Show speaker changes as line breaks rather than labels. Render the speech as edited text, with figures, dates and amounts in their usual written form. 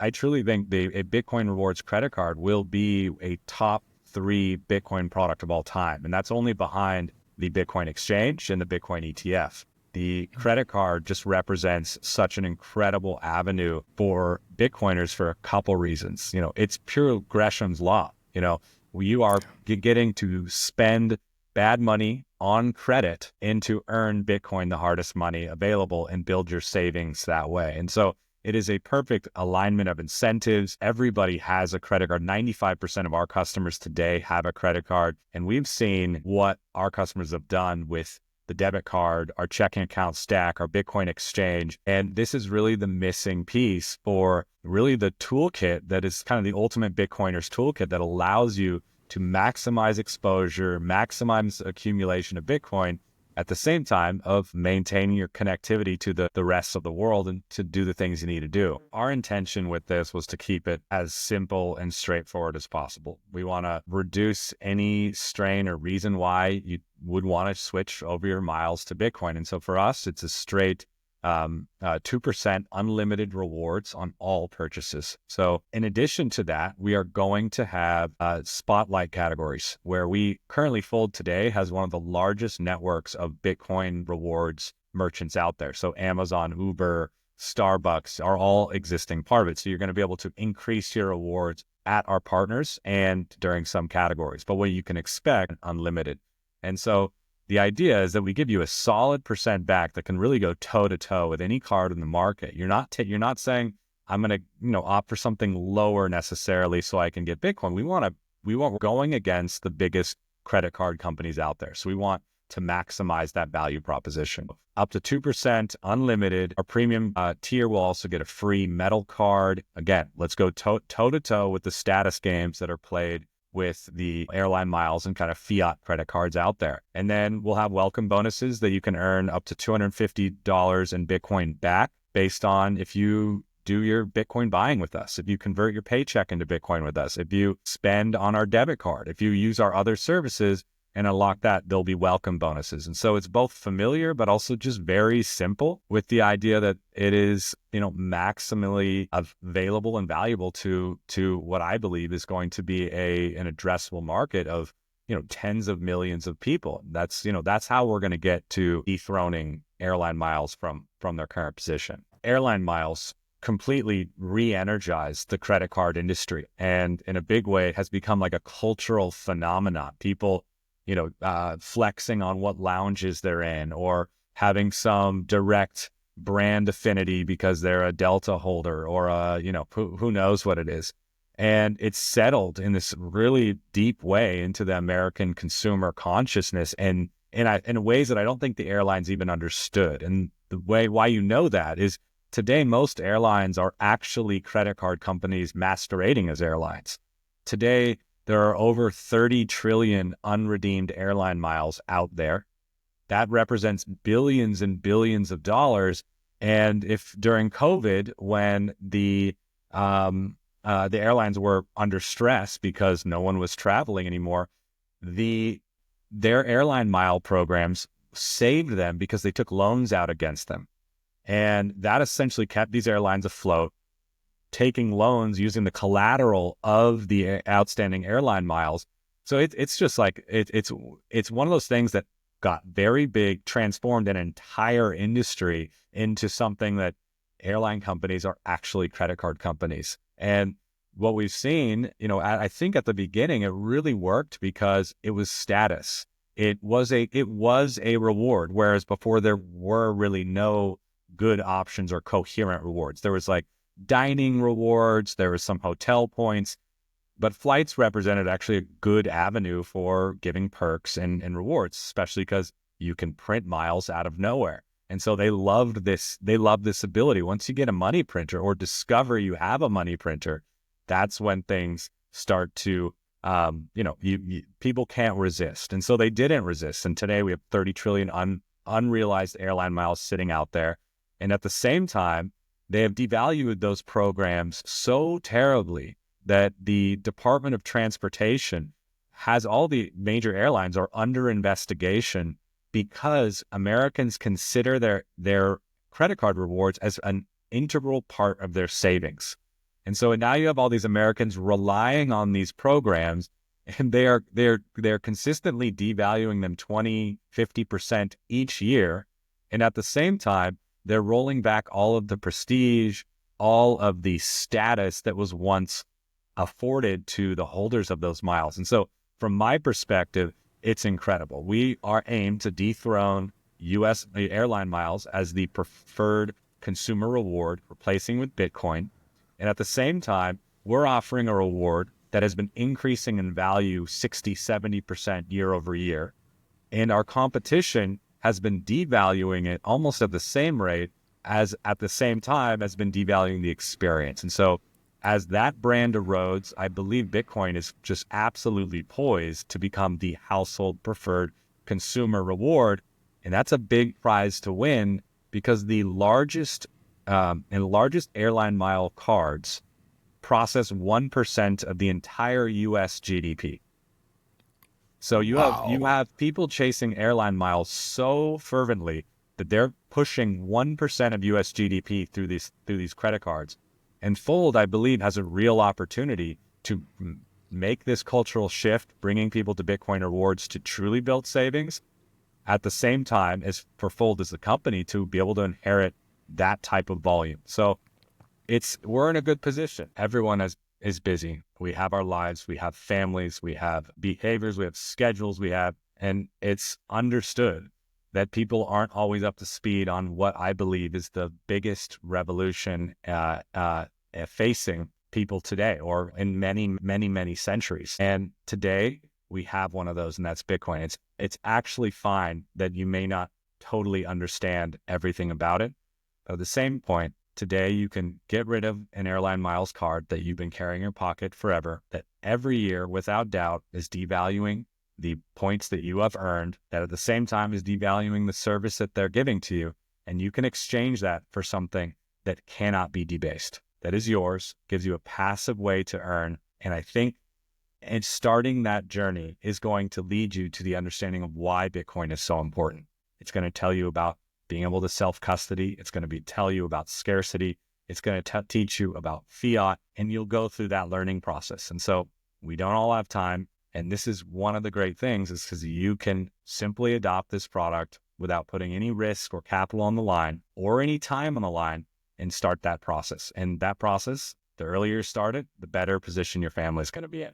I truly think a Bitcoin rewards credit card will be a top three Bitcoin product of all time. And that's only behind the Bitcoin exchange and the Bitcoin ETF. The credit card just represents such an incredible avenue for Bitcoiners for a couple reasons. It's pure Gresham's law. You are getting to spend bad money on credit and to earn Bitcoin, the hardest money available, and build your savings that way. And so it is a perfect alignment of incentives. Everybody has a credit card. 95% of our customers today have a credit card. And we've seen what our customers have done with the debit card, our checking account stack, our Bitcoin exchange. And this is really the missing piece for really the toolkit that is kind of the ultimate Bitcoiner's toolkit that allows you to maximize exposure, maximize accumulation of Bitcoin at the same time of maintaining your connectivity to the rest of the world and to do the things you need to do. Our intention with this was to keep it as simple and straightforward as possible. We want to reduce any strain or reason why you would want to switch over your miles to Bitcoin. And so for us, it's a straight 2% unlimited rewards on all purchases. So in addition to that, we are going to have spotlight categories where we currently Fold today has one of the largest networks of Bitcoin rewards merchants out there. So Amazon, Uber, Starbucks are all existing part of it. So you're going to be able to increase your rewards at our partners and during some categories, but what you can expect unlimited. And so the idea is that we give you a solid percent back that can really go toe to toe with any card in the market. You're not saying I'm going to, opt for something lower necessarily so I can get Bitcoin. We want going against the biggest credit card companies out there. So we want to maximize that value proposition. Up to 2% unlimited. Our premium tier will also get a free metal card. Again, let's go toe to toe with the status games that are played with the airline miles and kind of fiat credit cards out there. And then we'll have welcome bonuses that you can earn up to $250 in Bitcoin back based on if you do your Bitcoin buying with us, if you convert your paycheck into Bitcoin with us, if you spend on our debit card, if you use our other services and unlock that, there'll be welcome bonuses. And so it's both familiar, but also just very simple with the idea that it is, maximally available and valuable to what I believe is going to be an addressable market of, tens of millions of people. That's how we're going to get to dethroning airline miles from their current position. Airline miles completely re-energized the credit card industry. And in a big way, has become like a cultural phenomenon. People flexing on what lounges they're in or having some direct brand affinity because they're a Delta holder or who knows what it is. And it's settled in this really deep way into the American consumer consciousness and in ways that I don't think the airlines even understood. And the way why that is today, most airlines are actually credit card companies masquerading as airlines. Today, there are over 30 trillion unredeemed airline miles out there. That represents billions and billions of dollars. And if during COVID, when the airlines were under stress because no one was traveling anymore, their airline mile programs saved them because they took loans out against them. And that essentially kept these airlines afloat, taking loans using the collateral of the outstanding airline miles. So it's just like, it's one of those things that got very big, transformed an entire industry into something that airline companies are actually credit card companies. And what we've seen, I think at the beginning, it really worked because it was status. It was a reward, whereas before there were really no good options or coherent rewards. There was like dining rewards, there was some hotel points, but flights represented actually a good avenue for giving perks and rewards, especially because you can print miles out of nowhere. And so they loved this ability. Once you get a money printer or discover you have a money printer, that's when things start to, people can't resist. And so they didn't resist. And today we have 30 trillion unrealized airline miles sitting out there. And at the same time, they have devalued those programs so terribly that the Department of Transportation has all the major airlines are under investigation because Americans consider their credit card rewards as an integral part of their savings. And so now you have all these Americans relying on these programs, and they're consistently devaluing them 20, 50% each year. And at the same time, they're rolling back all of the prestige, all of the status that was once afforded to the holders of those miles. And so from my perspective, it's incredible. We are aimed to dethrone US airline miles as the preferred consumer reward, replacing with Bitcoin. And at the same time, we're offering a reward that has been increasing in value 60, 70% year over year. And our competition has been devaluing it almost at the same rate as at the same time has been devaluing the experience. And so as that brand erodes, I believe Bitcoin is just absolutely poised to become the household preferred consumer reward. And that's a big prize to win because the largest airline mile cards process 1% of the entire US GDP. So you have people chasing airline miles so fervently that they're pushing 1% of US GDP through these credit cards. And Fold, I believe, has a real opportunity to make this cultural shift, bringing people to Bitcoin rewards to truly build savings, at the same time as for Fold as a company to be able to inherit that type of volume. So we're in a good position. Everyone is busy. We have our lives, we have families, we have behaviors, we have schedules, and it's understood that people aren't always up to speed on what I believe is the biggest revolution facing people today, or in many, many, many centuries. And today we have one of those, and that's Bitcoin. It's actually fine that you may not totally understand everything about it. But at the same point, today you can get rid of an airline miles card that you've been carrying in your pocket forever, that every year, without doubt, is devaluing the points that you have earned, that at the same time is devaluing the service that they're giving to you. And you can exchange that for something that cannot be debased, that is yours, gives you a passive way to earn. And I think starting that journey is going to lead you to the understanding of why Bitcoin is so important. It's going to tell you about being able to self-custody. It's going to tell you about scarcity. It's going to teach you about fiat, and you'll go through that learning process. And so we don't all have time. And this is one of the great things, is because you can simply adopt this product without putting any risk or capital on the line or any time on the line and start that process. And that process, the earlier you start it, the better position your family is going to be in.